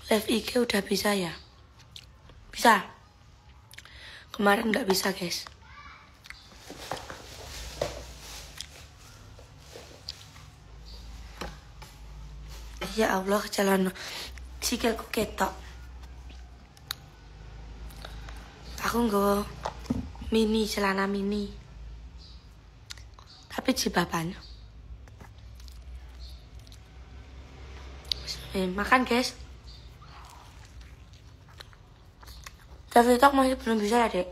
Live IG udah bisa ya? Bisa. Kemarin nggak bisa, guys. Ya Allah, jalan sikilku ketok. Aku nggawa mini, celana mini. Tapi jilbaban. Makan, guys. TikTok masih belum bisa ya, Dek.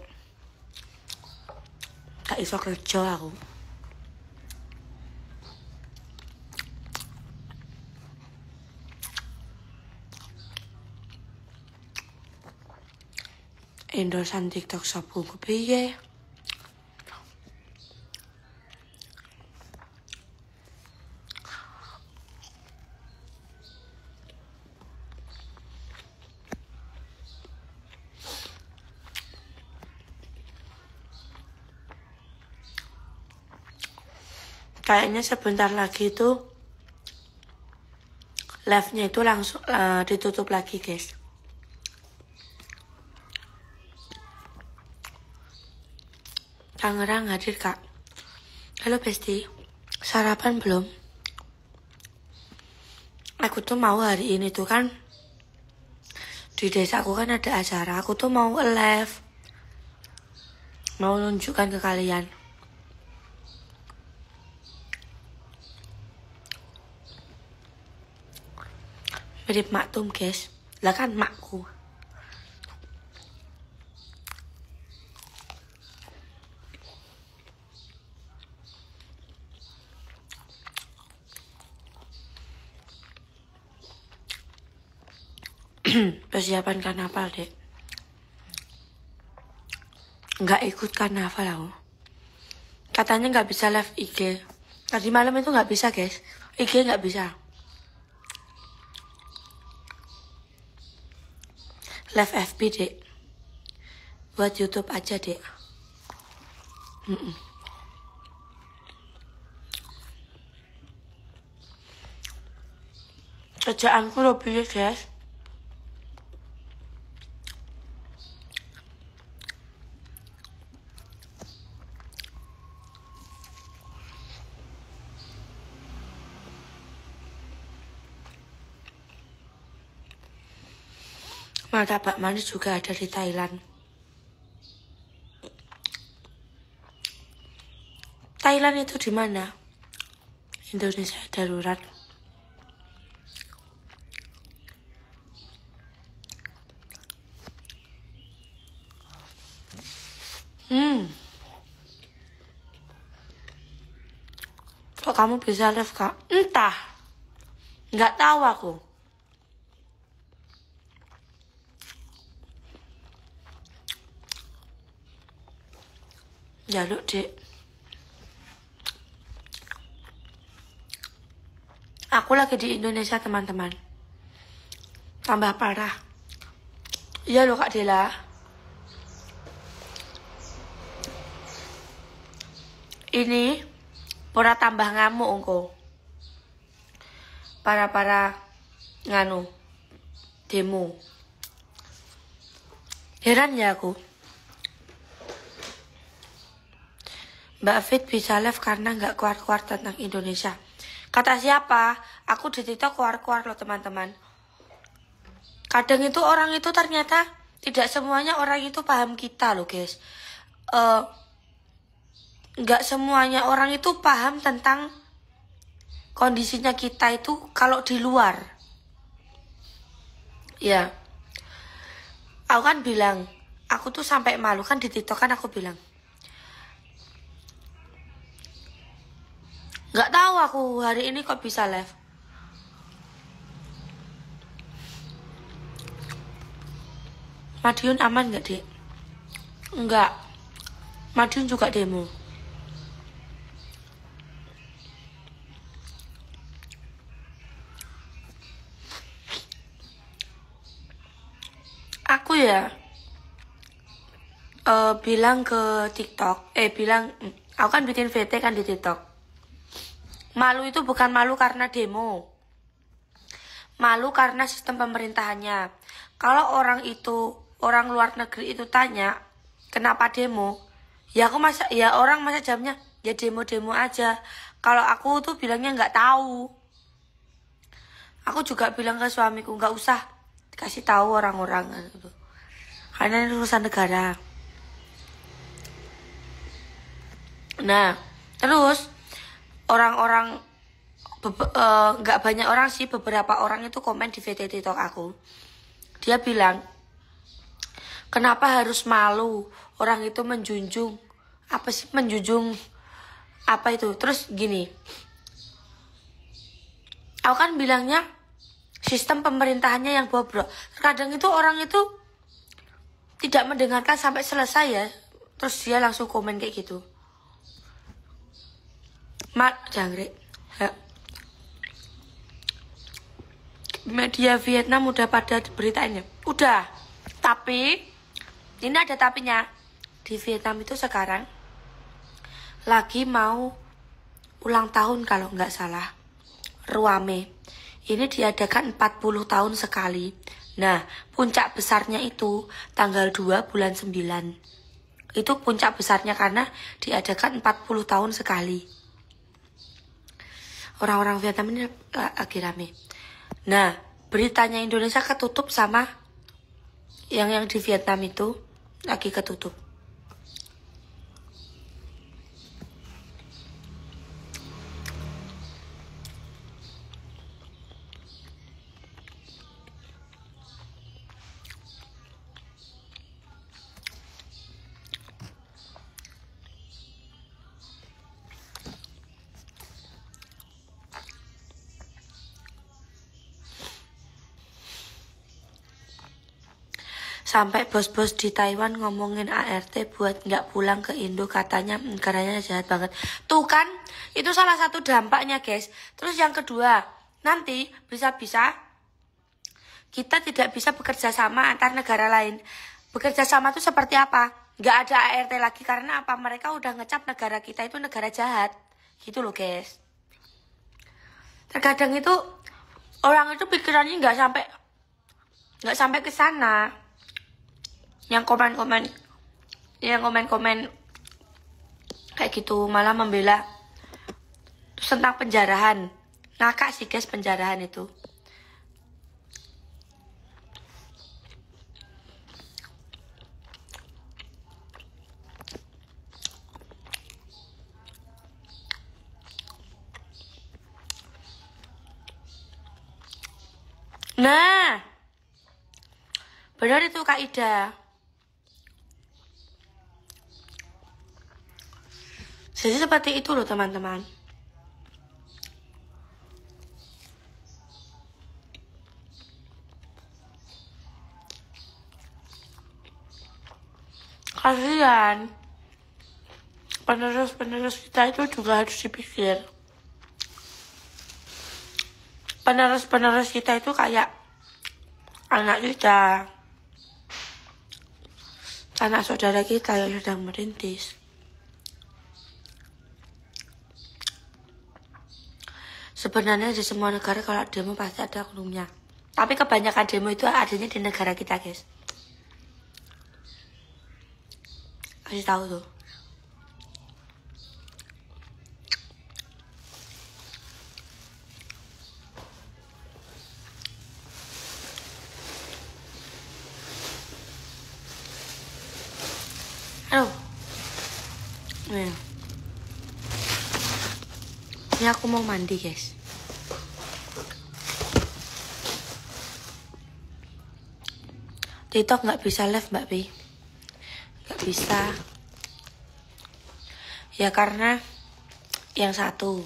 Gak iso kerja aku. Endorsan TikTok sapu kepiye? Kayaknya sebentar lagi tuh live-nya itu langsung ditutup lagi, guys. Tangerang hadir, Kak. Halo, Besti. Sarapan belum? Aku tuh mau hari ini tuh kan di desaku kan ada acara. Aku tuh mau live. Mau nunjukkan ke kalian. Mirip Maktum, guys. Lah kan makku. Persiapan karnaval, Dek. Nggak ikut karnaval aku. Katanya nggak bisa live IG. Tadi malam itu nggak bisa, guys. IG nggak bisa. Live FB, Dek. Buat YouTube aja, Dek. Kerjaanku lebih, guys. Martabak manis juga ada di Thailand. Thailand itu di mana? Indonesia darurat. Kok kamu bisa live, Kak? Entah. Nggak tahu aku. Jaluk, Dek. Aku lagi di Indonesia, teman-teman. Tambah parah. Iya loh, Kak Dela. Ini ora tambah ngamuk engko. Para nganu demo. Heran ya aku. Mbak Fit bisa live karena nggak keluar-keluar tentang Indonesia. Kata siapa? Aku di TikTok keluar-keluar loh, teman-teman. Kadang itu orang itu ternyata tidak semuanya orang itu paham kita loh, guys. Nggak semuanya orang itu paham tentang kondisinya kita itu kalau di luar. Ya. Aku kan bilang, aku tuh sampai malu kan di TikTok kan aku bilang. Nggak tahu aku hari ini kok bisa live. Madiun aman nggak, Dek? Enggak. Madiun juga demo. Aku ya bilang ke TikTok, aku kan bikin VT kan di TikTok. Malu itu bukan malu karena demo. malu karena sistem pemerintahannya. Kalau orang luar negeri itu tanya kenapa demo, ya orang masa jamnya ya demo-demo aja. Kalau aku tuh bilangnya nggak tahu. Aku juga bilang ke suamiku nggak usah kasih tahu orang-orang gitu. Karena ini urusan negara. Nah, terus orang-orang nggak banyak orang sih, beberapa orang itu komen di VT TikTok aku. Dia bilang, kenapa harus malu? Orang itu menjunjung apa sih, menjunjung apa itu? Terus gini, aku kan bilangnya sistem pemerintahannya yang bobrok. Terkadang itu orang itu tidak mendengarkan sampai selesai ya, terus dia langsung komen kayak gitu. Jangkrik. Media Vietnam udah pada beritanya. Udah. Tapi ini ada tapinya. Di Vietnam itu sekarang lagi mau ulang tahun kalau nggak salah. Ruame. Ini diadakan 40 tahun sekali. Nah, puncak besarnya itu tanggal 2 bulan 9. Itu puncak besarnya karena diadakan 40 tahun sekali. Orang-orang Vietnam ini lagi rame. Nah, beritanya Indonesia ketutup sama yang di Vietnam itu lagi ketutup. Sampai bos-bos di Taiwan ngomongin ART buat nggak pulang ke Indo, katanya negaranya jahat banget. Tuh kan, itu salah satu dampaknya guys. Terus yang kedua, nanti bisa-bisa kita tidak bisa bekerja sama antar negara lain. Bekerja sama itu seperti apa? Nggak ada ART lagi karena apa? Mereka udah ngecap negara kita itu negara jahat. Gitu loh guys. Terkadang itu orang itu pikirannya nggak sampai ke sana. Yang komen-komen kayak gitu malah membela terus tentang penjarahan. Ngakak sih guys penjarahan itu. Nah, benar itu Kak Ida. Jadi seperti itu loh teman-teman. Kasihan. Penerus kita itu juga harus dipikir. Penerus kita itu kayak anak kita, anak saudara kita yang sedang merintis. Sebenarnya di semua negara kalau demo pasti ada oknumnya. Tapi kebanyakan demo itu adanya di negara kita guys. Kasih tahu tuh. Aduh. Nih. Ini aku mau mandi guys. TikTok nggak bisa live Mbak Pi. Nggak bisa. Ya karena yang satu,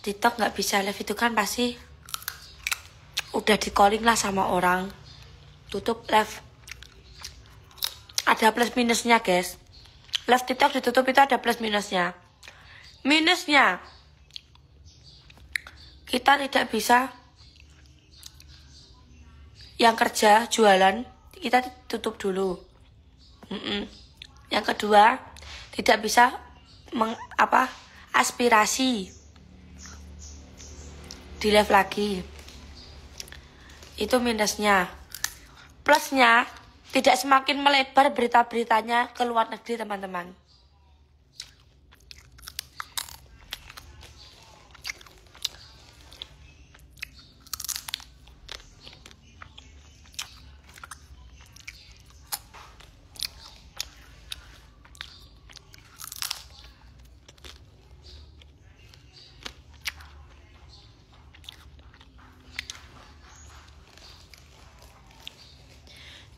TikTok nggak bisa live itu kan pasti udah di calling lah sama orang. Tutup live. Ada plus minusnya guys. Live TikTok ditutup itu ada plus minusnya. Minusnya, kita tidak bisa yang kerja jualan, kita tutup dulu. Yang kedua, tidak bisa aspirasi. di live lagi. Itu minusnya. Plusnya, tidak semakin melebar berita-beritanya ke luar negeri, teman-teman.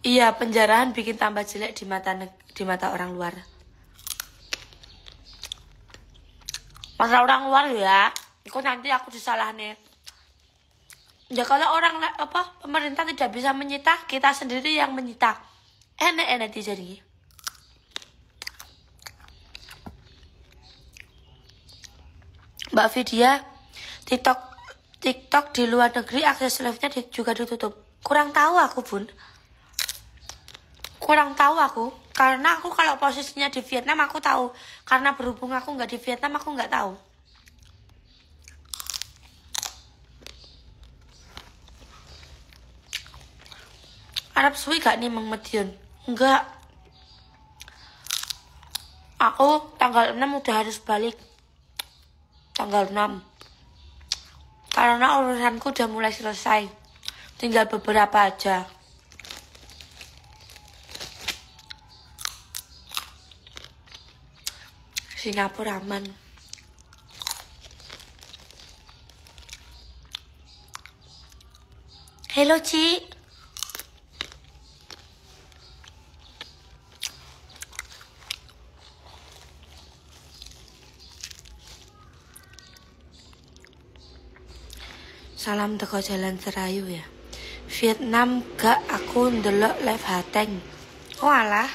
Iya, penjarahan bikin tambah jelek di mata orang luar. Masalah orang luar ya, itu nanti aku disalah nih. Ya kalau pemerintah tidak bisa menyita, kita sendiri yang menyita. Enak-enak jadi. Mbak Vidya, TikTok di luar negeri akses live-nya juga ditutup. Kurang tahu aku, Bun. Kurang tahu aku, karena aku kalau posisinya di Vietnam aku tahu, karena berhubung aku nggak di Vietnam aku nggak tahu. Arab suwi gak nih Mang Medion? Enggak. Aku tanggal 6 udah harus balik. Tanggal 6. Karena urusanku udah mulai selesai. Tinggal beberapa aja. Singapura aman. Hello, Ci. Salam teko Jalan Serayu ya. Vietnam gak aku ndelok live Hateng. Oh alah.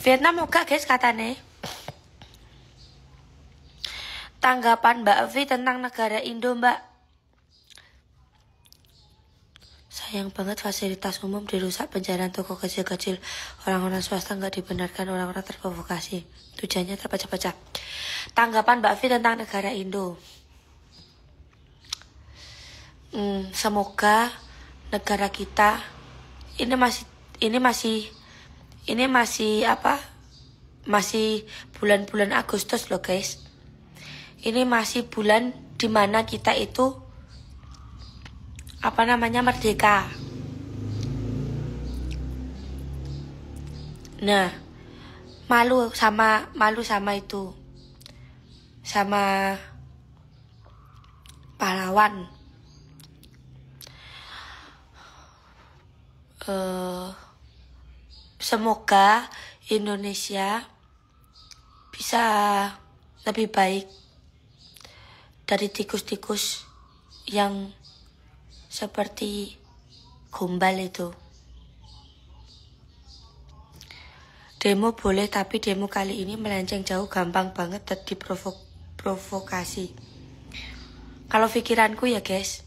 Vietnam gak guys katane. Tanggapan Mbak Vi tentang negara Indo, Mbak. Sayang banget fasilitas umum dirusak, penjarahan toko kecil-kecil. Orang-orang swasta nggak dibenarkan, orang-orang terprovokasi. Tujuannya terpecah-pecah. Tanggapan Mbak Vi tentang negara Indo. Semoga negara kita ini masih bulan-bulan Agustus loh guys. Ini masih bulan dimana kita itu merdeka. Nah, malu sama itu, sama pahlawan. Semoga Indonesia bisa lebih baik dari tikus-tikus yang seperti gombal itu. Demo boleh, tapi demo kali ini melenceng jauh, gampang banget diprovokasi. Kalau pikiranku ya guys,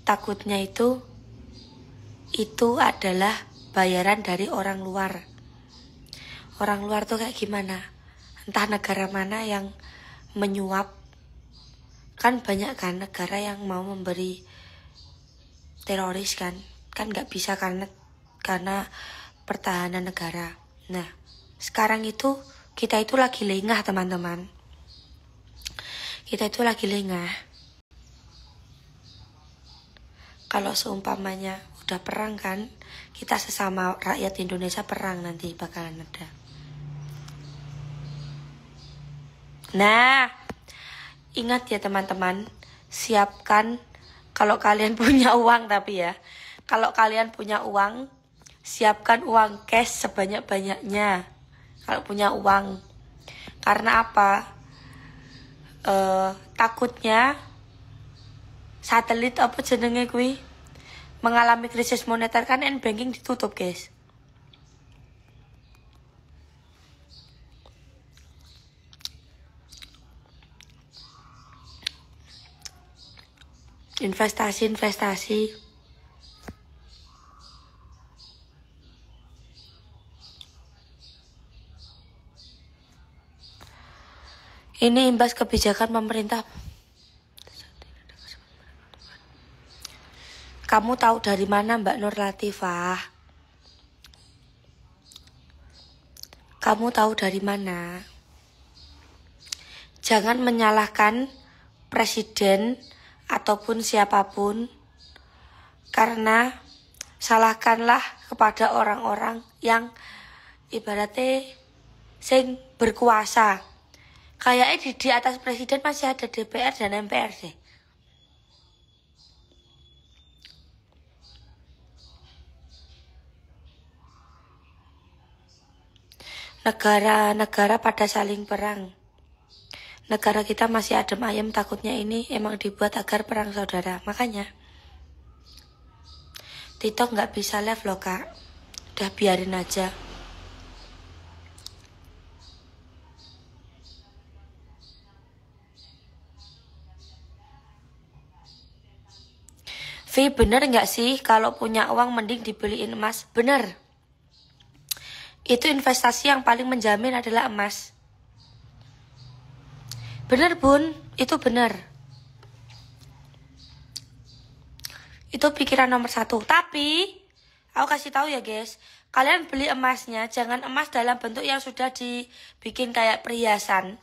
takutnya itu adalah bayaran dari orang luar. Orang luar tuh kayak gimana? Entah negara mana yang menyuap. Kan banyak kan negara yang mau memberi teroris kan nggak bisa karena pertahanan negara. Nah, sekarang itu kita itu lagi lengah teman-teman. Kita itu lagi lengah. Kalau seumpamanya udah perang kan, kita sesama rakyat Indonesia perang nanti bakalan ada. Nah, ingat ya teman-teman, siapkan kalau kalian punya uang, tapi ya, kalau kalian punya uang, siapkan uang cash sebanyak-banyaknya. Kalau punya uang, karena apa? Takutnya satelit apa jenenge kuwi mengalami krisis moneter kan, banking ditutup guys. Investasi. Ini imbas kebijakan pemerintah. Kamu tahu dari mana Mbak Nur Latifah? Kamu tahu dari mana? Jangan menyalahkan presiden ataupun siapapun, karena salahkanlah kepada orang-orang yang ibaratnya sing berkuasa. Kayaknya di atas presiden masih ada DPR dan MPR deh. Negara-negara pada saling perang. Negara kita masih adem ayem, takutnya ini emang dibuat agar perang saudara. Makanya TikTok nggak bisa live loh kak. Udah biarin aja. Vi, bener nggak sih kalau punya uang mending dibeliin emas? Bener. Itu investasi yang paling menjamin adalah emas. Bener bun, itu bener. Itu pikiran nomor 1. Tapi aku kasih tahu ya guys, kalian beli emasnya jangan emas dalam bentuk yang sudah dibikin kayak perhiasan.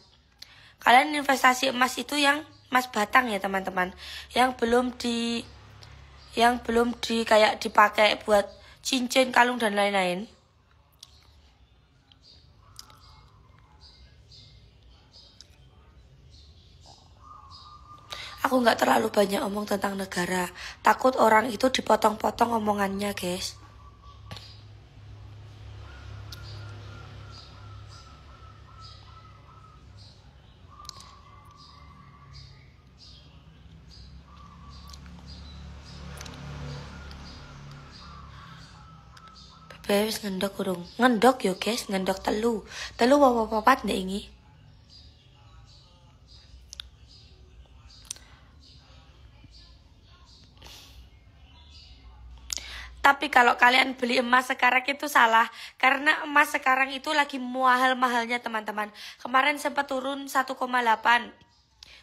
Kalian investasi emas itu yang emas batang ya teman-teman, yang belum kayak dipakai buat cincin, kalung dan lain-lain. Aku nggak terlalu banyak omong tentang negara. Takut orang itu dipotong-potong omongannya, guys. Bebes ngendok urung. Ngendok yo, guys, ngendok telu. Telu papat ndek ini. Tapi kalau kalian beli emas sekarang itu salah. Karena emas sekarang itu lagi mahal-mahalnya teman-teman. Kemarin sempat turun 1,8.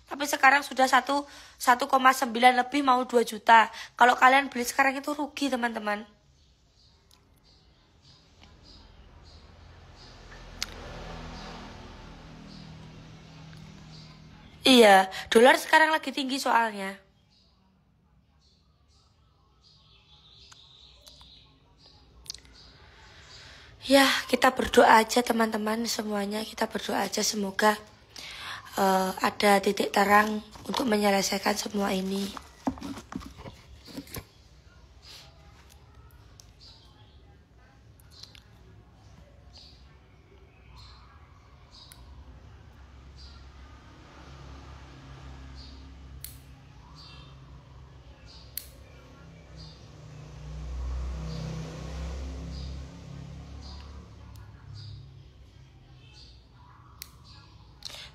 Tapi sekarang sudah 1,9 lebih, mau 2 juta. Kalau kalian beli sekarang itu rugi teman-teman. Iya, dolar sekarang lagi tinggi soalnya. Ya, kita berdoa aja teman-teman semuanya. Kita berdoa aja semoga ada titik terang untuk menyelesaikan semua ini.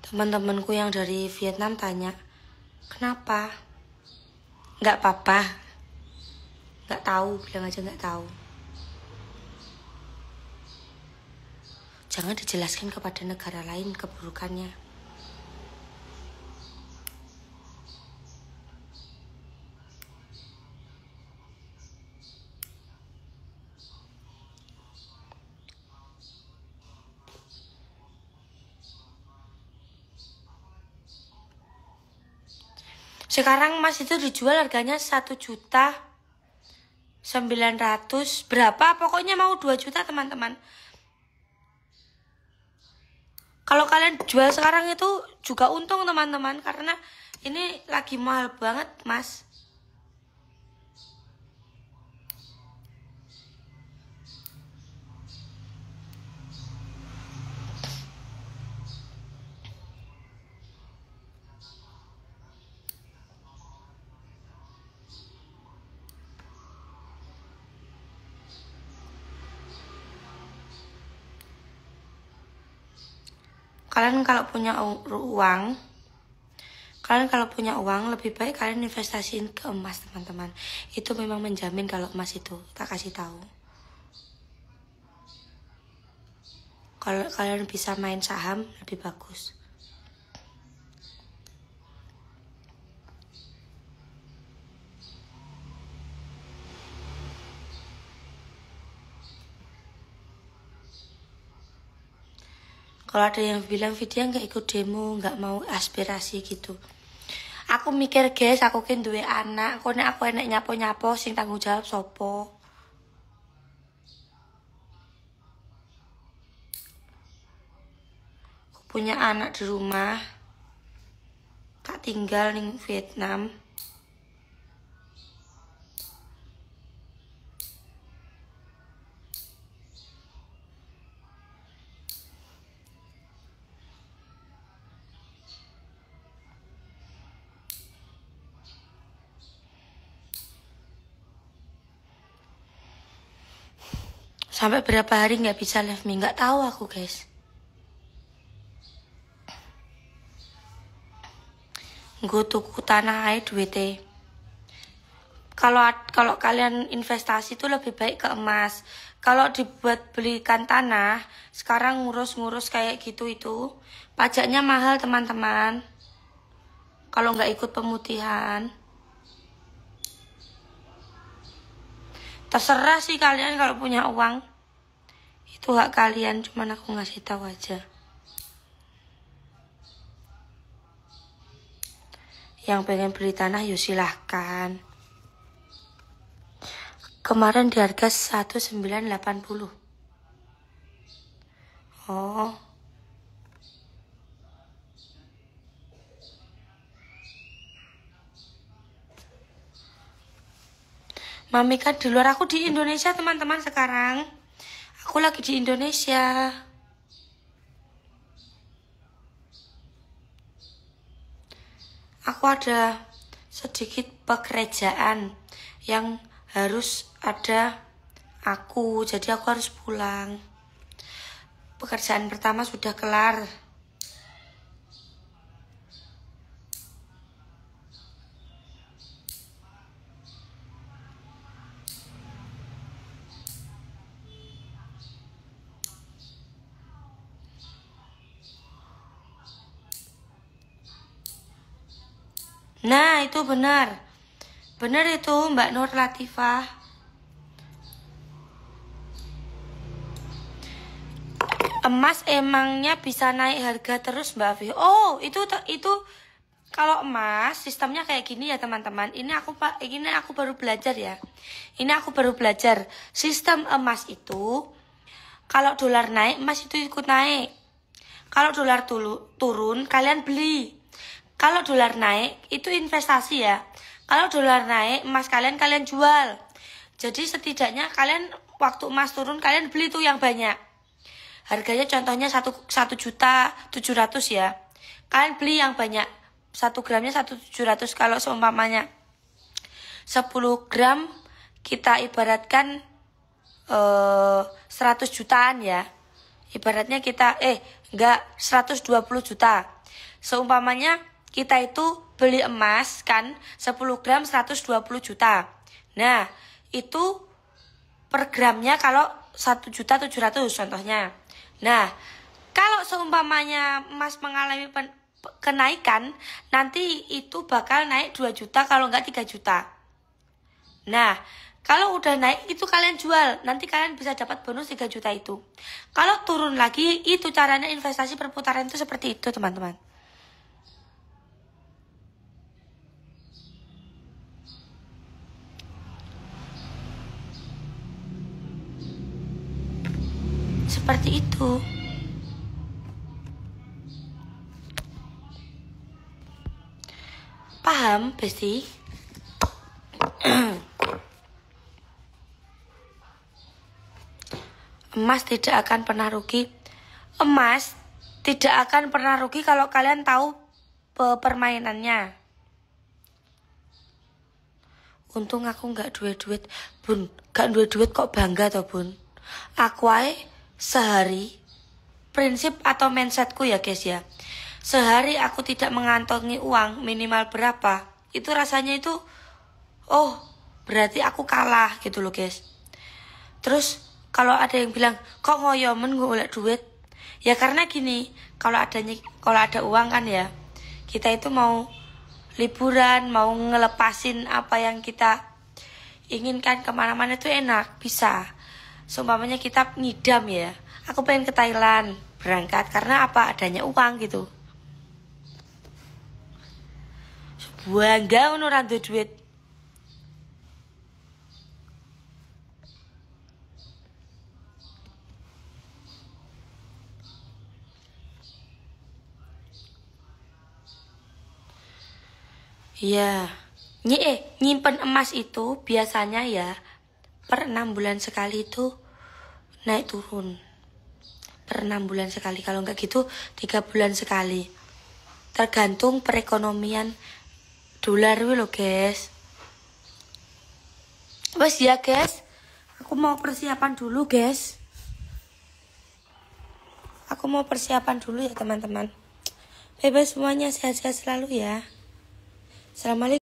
Teman-temanku yang dari Vietnam tanya, kenapa? Nggak apa-apa. Nggak tahu, bilang aja nggak tahu. Jangan dijelaskan kepada negara lain keburukannya. Sekarang emas itu dijual harganya 1.900.000 berapa? Pokoknya mau 2 juta teman-teman. Kalau kalian jual sekarang itu juga untung teman-teman, karena ini lagi mahal banget mas. Kalian kalau punya uang, lebih baik kalian investasiin ke emas teman-teman. Itu memang menjamin kalau emas itu, tak kasih tahu. Kalau kalian bisa main saham lebih bagus. Kalau ada yang bilang Vidya nggak ikut demo, nggak mau aspirasi gitu. Aku mikir guys, aku kan duwe anak, aku enak nyapo-nyapo sing tanggung jawab sopo. Aku punya anak di rumah, tak tinggal ning Vietnam. Sampai berapa hari nggak bisa live me, nggak tahu aku guys. Gue tuku tanah air duitnya. Kalau kalian investasi itu lebih baik ke emas. Kalau dibuat belikan tanah, sekarang ngurus-ngurus kayak gitu itu pajaknya mahal teman-teman. Kalau nggak ikut pemutihan, terserah sih kalian kalau punya uang. Itu hak kalian, cuman aku ngasih tahu aja. Yang pengen beli tanah yuk silahkan. Kemarin di harga 1980. Oh. Mami kan di luar, aku di Indonesia teman-teman sekarang. Aku lagi di Indonesia. Aku ada sedikit pekerjaan yang harus ada aku, jadi aku harus pulang. Pekerjaan pertama sudah kelar. Nah, itu benar. Benar itu Mbak Nur Latifah. Emas emangnya bisa naik harga terus Mbak Afi? Oh, itu kalau emas sistemnya kayak gini ya teman-teman. Ini aku baru belajar ya. Ini aku baru belajar. Sistem emas itu kalau dolar naik, emas itu ikut naik. Kalau dolar turun, kalian beli. Kalau dolar naik, itu investasi ya. Kalau dolar naik, emas kalian jual. Jadi setidaknya kalian waktu emas turun, kalian beli tuh yang banyak. Harganya contohnya 1.700.000 ya. Kalian beli yang banyak. 1 gramnya 1.700. Kalau seumpamanya 10 gram kita ibaratkan 100 jutaan ya. Ibaratnya kita 120 juta. Seumpamanya kita itu beli emas kan 10 gram 120 juta. Nah, itu per gramnya kalau 1.700.000 contohnya. Nah, kalau seumpamanya emas mengalami kenaikan, nanti itu bakal naik 2 juta kalau enggak 3 juta. Nah, kalau udah naik itu kalian jual, nanti kalian bisa dapat bonus 3 juta itu. Kalau turun lagi, itu caranya investasi perputaran itu seperti itu teman-teman. Seperti itu. Paham, Besti? Emas tidak akan pernah rugi. Emas tidak akan pernah rugi kalau kalian tahu permainannya. Untung aku nggak duit Bun. Gak duit kok bangga toh Bun. Aku sehari, prinsip atau mindsetku ya guys ya, sehari aku tidak mengantongi uang minimal berapa, itu rasanya itu berarti aku kalah gitu loh guys. Terus kalau ada yang bilang kok ngoyomen golek duit, ya karena gini, kalau ada uang kan ya, kita itu mau liburan, mau ngelepasin apa yang kita inginkan kemana-mana itu enak, bisa. Seumpamanya kita ngidam ya, aku pengen ke Thailand, berangkat karena apa adanya uang gitu. Bangga ngono ora duwe duit. Iya. Nyimpen emas itu biasanya ya per 6 bulan sekali itu naik turun. Per 6 bulan sekali. Kalau enggak gitu 3 bulan sekali. Tergantung perekonomian dolar wih lo guys. Wes ya guys. Aku mau persiapan dulu guys. Aku mau persiapan dulu ya teman-teman. Bebas semuanya, sehat-sehat selalu ya. Assalamualaikum.